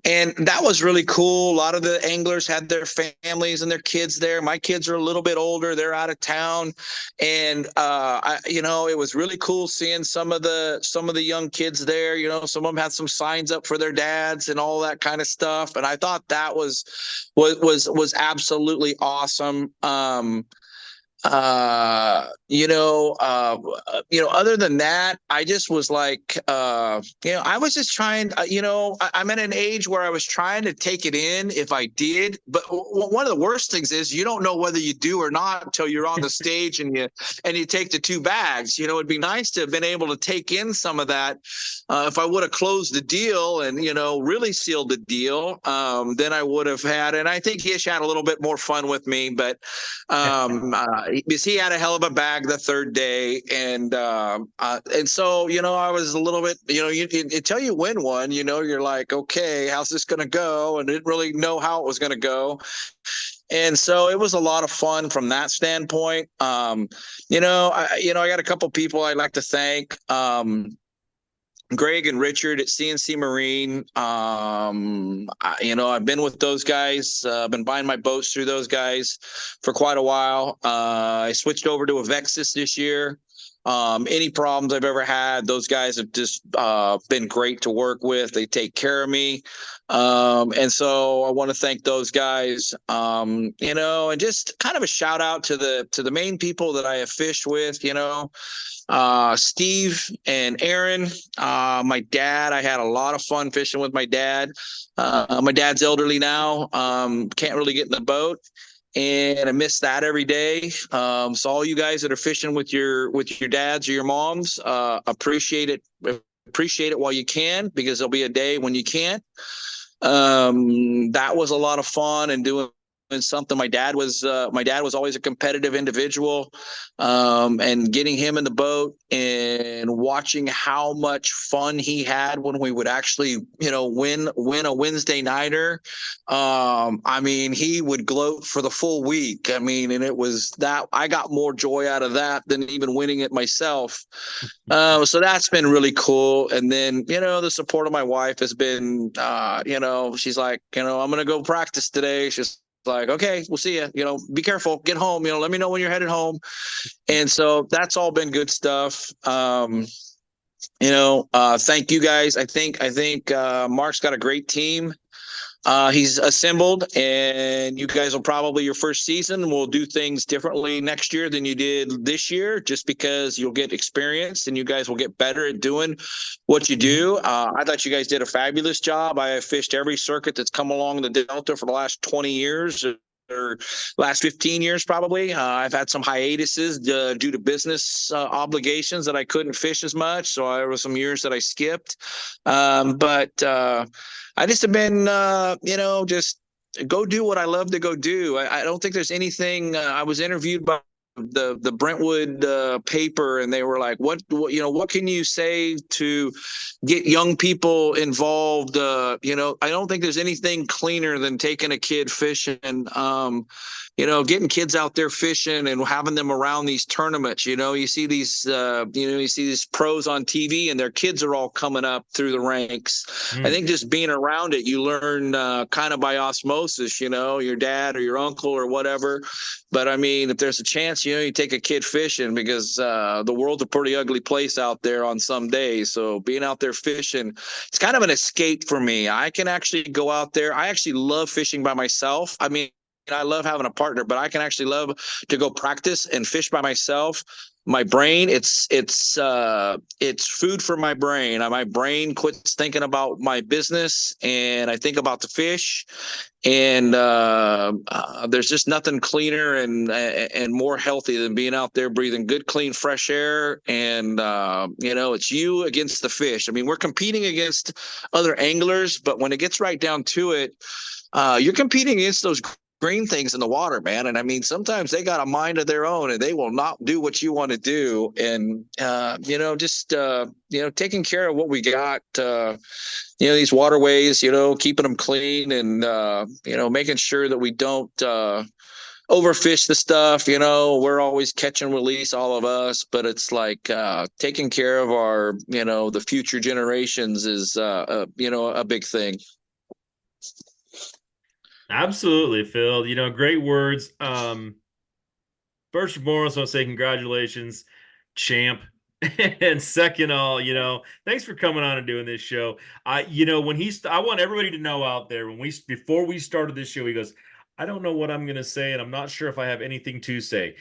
that was really cool. A lot of the anglers had their families and their kids there. My kids are a little bit older; they're out of town, and it was really cool seeing some of the young kids there. Some of them had some signs up for their dads and all that kind of stuff. And I thought that was absolutely awesome. Other than that, I just was like, I was just trying, I'm at an age where I was trying to take it in if I did. But one of the worst things is you don't know whether you do or not until you're on the stage and you take the two bags. It'd be nice to have been able to take in some of that. If I would have closed the deal and, really sealed the deal, then I would have had, and I think Ish had a little bit more fun with me, but because he had a hell of a bag the third day, and so I was a little bit, until you win one, you're like, okay, how's this going to go? And didn't really know how it was going to go. And so it was a lot of fun from that standpoint. I got a couple people I'd like to thank. Greg and Richard at CNC Marine. I've been with those guys. I've been buying my boats through those guys for quite a while. I switched over to a Vexus this year. Any problems I've ever had, those guys have just been great to work with. They take care of me. And so I want to thank those guys, and just kind of a shout out to the main people that I have fished with, Steve and Aaron, my dad. I had a lot of fun fishing with my dad. My dad's elderly now, can't really get in the boat, and I miss that every day. So all you guys that are fishing with your dads or your moms, appreciate it while you can, because there'll be a day when you can't. That was a lot of fun, and doing something. My dad was always a competitive individual, and getting him in the boat and watching how much fun he had when we would actually win a Wednesday nighter. He would gloat for the full week. And it was that I got more joy out of that than even winning it myself. So that's been really cool. And then the support of my wife has been she's like, I'm gonna go practice today. She's like, okay, we'll see you. Be careful, get home, let me know when you're headed home. And so that's all been good stuff. Thank you guys. I think Mark's got a great team. He's assembled, and you guys will probably your first season will do things differently next year than you did this year, just because you'll get experience and you guys will get better at doing what you do. I thought you guys did a fabulous job. I have fished every circuit that's come along the Delta for the last 20 years. Or last 15 years, probably. I've had some hiatuses due to business obligations that I couldn't fish as much. So there were some years that I skipped. But I just have been, just go do what I love to go do. I don't think there's anything. I was interviewed by the Brentwood paper, and they were like, what can you say to get young people involved? I don't think there's anything cleaner than taking a kid fishing, getting kids out there fishing and having them around these tournaments. You see these pros on TV, and their kids are all coming up through the ranks. I think just being around it, you learn kind of by osmosis, your dad or your uncle or whatever. But I mean, if there's a chance, you take a kid fishing, because the world's a pretty ugly place out there on some days. So being out there fishing, it's kind of an escape for me. I can actually go out there. I actually love fishing by myself. I mean, I love having a partner, but I can actually love to go practice and fish by myself. My brain, it's food for my brain. My brain quits thinking about my business, and I think about the fish. And there's just nothing cleaner and more healthy than being out there breathing good, clean, fresh air. And it's you against the fish. I mean, we're competing against other anglers, but when it gets right down to it, you're competing against those green things in the water, man. And I mean, sometimes they got a mind of their own, and they will not do what you want to do. And taking care of what we got, these waterways, keeping them clean, and making sure that we don't overfish the stuff. We're always catch and release, all of us, but it's like taking care of our the future generations is a big thing. Absolutely, Phil. Great words. First and foremost, I want to say congratulations, champ. And second, thanks for coming on and doing this show. I want everybody to know out there, before we started this show, he goes, I don't know what I'm going to say, and I'm not sure if I have anything to say.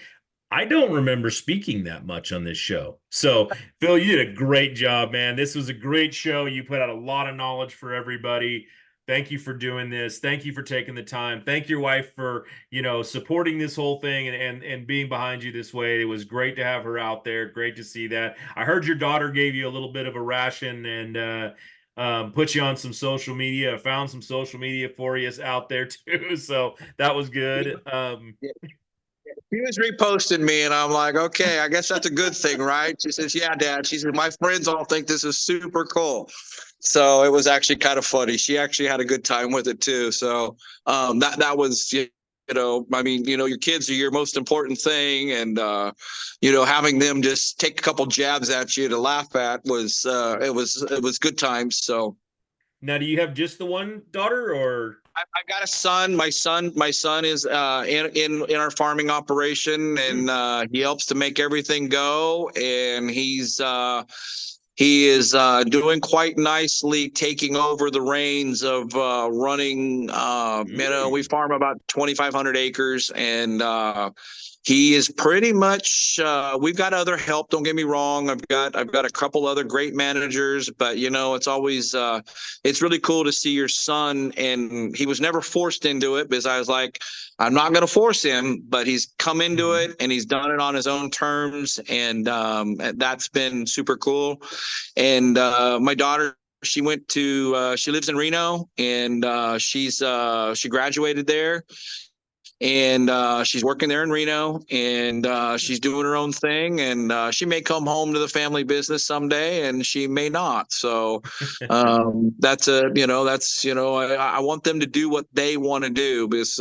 I don't remember speaking that much on this show. So, Phil, you did a great job, man. This was a great show. You put out a lot of knowledge for everybody. Thank you for doing this. Thank you for taking the time. Thank your wife for, supporting this whole thing and being behind you this way. It was great to have her out there. Great to see that. I heard your daughter gave you a little bit of a ration and put you on some social media. I found some social media for you out there too. So that was good. She was reposting me, and I'm like, okay, I guess that's a good thing, right? She says, yeah, Dad. She said, my friends all think this is super cool. So it was actually kind of funny. She actually had a good time with it too. So that was, your kids are your most important thing. And, having them just take a couple jabs at you to laugh at was, it was good times. So. Now, do you have just the one daughter, or? I got a son. My son is in our farming operation, and he helps to make everything go. And he is doing quite nicely, taking over the reins of running. We farm about 2,500 acres, and he is pretty much. We've got other help. Don't get me wrong. I've got a couple other great managers, but it's always it's really cool to see your son. And he was never forced into it, because I was like, I'm not going to force him, but he's come into it and he's done it on his own terms, and that's been super cool. And my daughter, she lives in Reno, and she graduated there. And she's working there in Reno, and she's doing her own thing, and she may come home to the family business someday, and she may not. So I want them to do what they want to do, because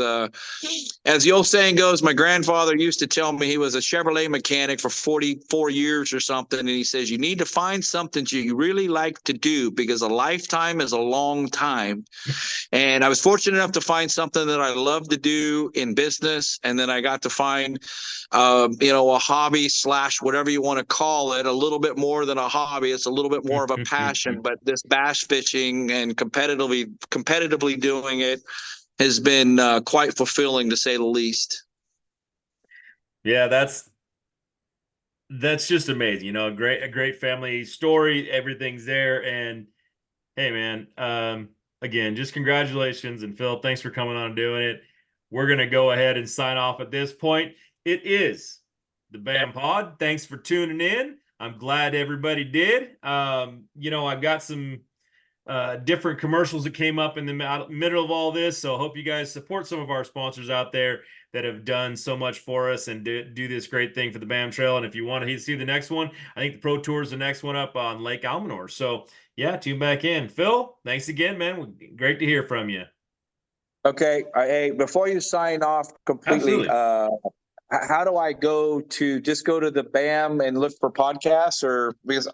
as the old saying goes, my grandfather used to tell me, he was a Chevrolet mechanic for 44 years or something. And he says, you need to find something you really like to do, because a lifetime is a long time. And I was fortunate enough to find something that I love to do in in business, and then I got to find, a hobby / whatever you want to call it, a little bit more than a hobby. It's a little bit more of a passion. But this bass fishing and competitively doing it has been quite fulfilling, to say the least. Yeah, that's just amazing. A great family story. Everything's there, and hey, man, again, just congratulations. And Phil, thanks for coming on and doing it. We're going to go ahead and sign off at this point. It is the BAM Pod. Thanks for tuning in. I'm glad everybody did. I've got some different commercials that came up in the middle of all this. So I hope you guys support some of our sponsors out there that have done so much for us and do this great thing for the BAM Trail. And if you want to see the next one, I think the Pro Tour is the next one up on Lake Almanor. So yeah, tune back in. Phil, thanks again, man. Great to hear from you. Okay. Hey, before you sign off completely, how do I go to the BAM and look for podcasts, or because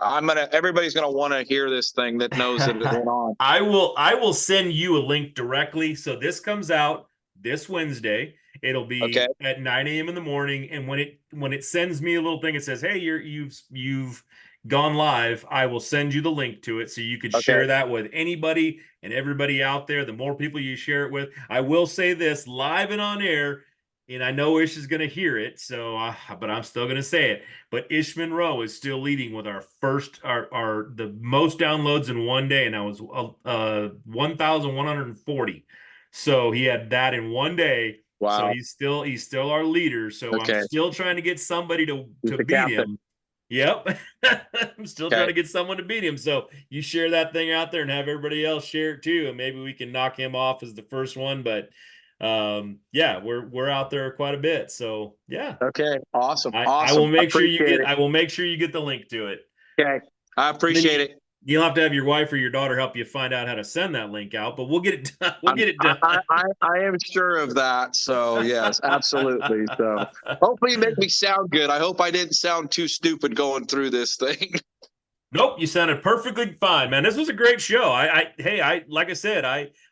everybody's gonna want to hear this thing that knows that it's going on. I will send you a link directly. So this comes out this Wednesday. It'll be at 9 a.m. in the morning, and when it sends me a little thing, it says, "Hey, you've gone live." I will send you the link to it so you could share that with anybody and everybody out there. The more people you share it with, I will say this live and on air. And I know Ish is going to hear it, but I'm still going to say it. But Ish Monroe is still leading with our the most downloads in one day, and that was 1,140. So he had that in one day. Wow! So he's still our leader. So I'm still trying to get somebody to beat him. Yep, I'm still trying to get someone to beat him. So you share that thing out there and have everybody else share it too, and maybe we can knock him off as the first one. But we're out there quite a bit, so yeah. Okay, awesome. I will make sure you get the link to it. Okay, I appreciate it. You'll have to have your wife or your daughter help you find out how to send that link out, but we'll get it done. I am sure of that. So yes, absolutely. So hopefully you make me sound good. I hope I didn't sound too stupid going through this thing. Nope, you sounded perfectly fine, man. This was a great show. Like I said,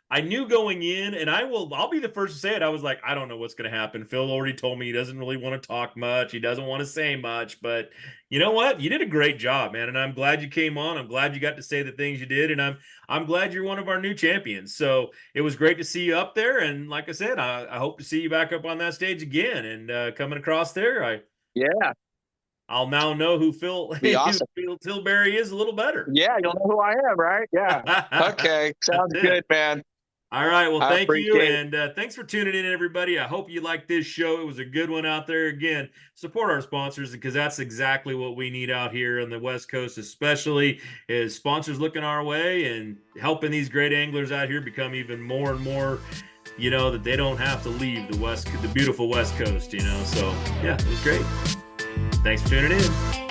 I knew going in, and I'll be the first to say it. I was like, I don't know what's going to happen. Phil already told me he doesn't really want to talk much. He doesn't want to say much, but you know what? You did a great job, man. And I'm glad you came on. I'm glad you got to say the things you did. And I'm glad you're one of our new champions. So it was great to see you up there. And like I said, I hope to see you back up on that stage again and coming across there. I'll now know who Phil Tilbury is a little better. Yeah, you'll know who I am, right? Yeah. Okay. Sounds good, man. All right. Well, thank you. And thanks for tuning in, everybody. I hope you liked this show. It was a good one out there. Again, support our sponsors because that's exactly what we need out here on the West Coast, especially is sponsors looking our way and helping these great anglers out here become even more and more, that they don't have to leave the beautiful West Coast, So, yeah, it was great. Thanks for tuning in.